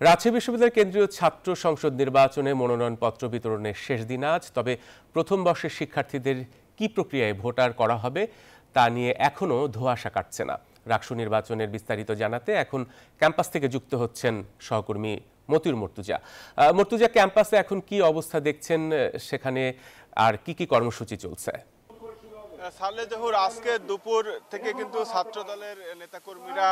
রাজশাহী বিশ্ববিদ্যালয়ের কেন্দ্রীয় ছাত্র সংসদ নির্বাচনে মনোনয়নপত্র বিতরণের শেষ দিন আজ। তবে প্রথম বর্ষের শিক্ষার্থীদের কি প্রক্রিয়ায় ভোটার করা হবে তা নিয়ে এখনও ধোঁয়াশা কাটছে না। রাকসু নির্বাচনের বিস্তারিত জানাতে এখন ক্যাম্পাস থেকে যুক্ত হচ্ছেন সহকর্মী মতিউর মর্তুজা। মর্তুজা, ক্যাম্পাসে এখন কি অবস্থা দেখছেন, সেখানে আর কি কর্মসূচি চলছে? সালে জহুর আজকে দুপুর থেকে কিন্তু ছাত্র দলের নেতাকর্মীরা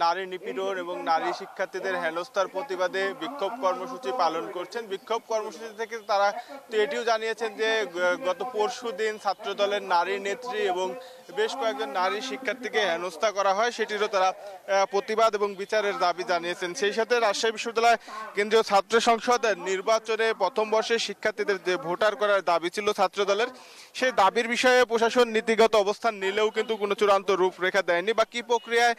নারী নিপীড়ন এবং নারী শিক্ষার্থীদের হেনস্থার প্রতিবাদে বিক্ষোভ কর্মসূচি পালন করছেন। বিক্ষোভ কর্মসূচি থেকে তারা এটিও জানিয়েছেন যে গত পরশু দিন ছাত্র দলের নারী নেত্রী এবং বেশ কয়েকজন নারী শিক্ষার্থীকে হেনস্থা করা হয়, সেটিরও তারা প্রতিবাদ এবং বিচারের দাবি জানিয়েছেন। সেই সাথে রাজশাহী বিশ্ববিদ্যালয় কেন্দ্রীয় ছাত্র সংসদ নির্বাচনে প্রথম বর্ষের শিক্ষার্থীদের যে ভোটার করার দাবি ছিল ছাত্র দলের, সেই দাবির বিষয়ে প্রশাসন নীতিগত অবস্থান নিলেও কিন্তু কোনো চূড়ান্ত রূপরেখা দেয়নি বা কি প্রক্রিয়ায়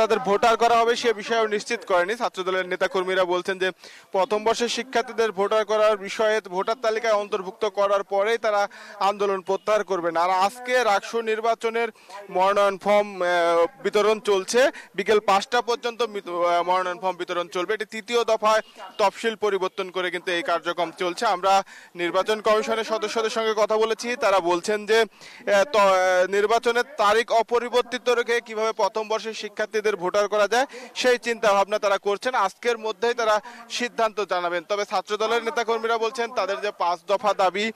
তাদের ভোটার করা হবে সে বিষয়েও নিশ্চিত করেনি। ছাত্রদলের নেতাকর্মীরা বলছেন যে প্রথম বর্ষের শিক্ষার্থীদের ভোটার করার বিষয়ে ভোটার তালিকায় অন্তর্ভুক্ত করার পরেই তারা আন্দোলন প্রত্যাহার করবেন। আর আজকে রাকসু নির্বাচনের মনোনয়ন ফর্ম বিতরণ চলছে, বিকেল 5টা পর্যন্ত মনোনয়ন ফর্ম বিতরণ চলবে। এটি তৃতীয় দফায় তফসিল পরিবর্তন করে কিন্তু এই কার্যক্রম চলছে। আমরা নির্বাচন কমিশনের সদস্যদের সঙ্গে কথা বলেছি, তারা বলছেন যে নির্বাচনের তারিখ অপরিবর্তিত রেখে কিভাবে প্রথম বর্ষের শিক্ষার্থীদের ভোটার করা যায় সেই চিন্তা ভাবনা তারা করছেন। আজকের মধ্যেই তারা সিদ্ধান্ত জানাবেন। তবে ছাত্রদলের নেতাকর্মীরা বলছেন তাদের যে 5 দফা দাবি,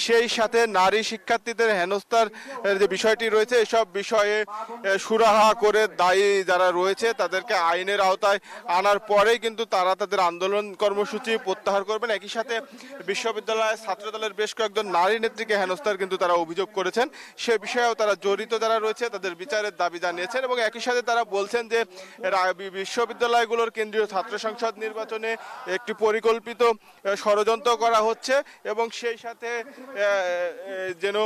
সেই সাথে নারী শিক্ষার্থীদের হেনস্থার যে বিষয়টি রয়েছে, এসব বিষয়ে সুরাহা করে দায়ী যারা রয়েছে তাদেরকে আইনের আওতায় আনার পরেই কিন্তু তারা তাদের আন্দোলন কর্মসূচি প্রত্যাহার করবেন। একই সাথে বিশ্ববিদ্যালয়ের ছাত্রদলের বেশ কয়েকজন নারী নেত্রীকে হেনস্থার কিন্তু তারা অভিযোগ করেছেন, সে বিষয়েও তারা জড়িত যারা রয়েছে তাদের বিচারের দাবি জানিয়েছেন। এবং একই সাথে তারা বলছেন যে বিশ্ববিদ্যালয়গুলোর কেন্দ্রীয় ছাত্র সংসদ নির্বাচনে একটি পরিকল্পিত ষড়যন্ত্র করা হচ্ছে এবং সেই সাথে যেন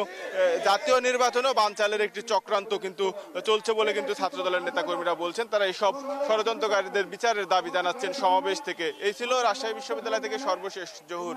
জাতীয় নির্বাচনও বানচালের একটি চক্রান্ত কিন্তু চলছে বলে কিন্তু ছাত্রদলের নেতাকর্মীরা বলছেন। তারা এইসব ষড়যন্ত্রকারীদের বিচারের দাবি জানাচ্ছেন সমাবেশ থেকে। এই ছিল রাজশাহী বিশ্ববিদ্যালয় থেকে সর্বশেষ জহুর।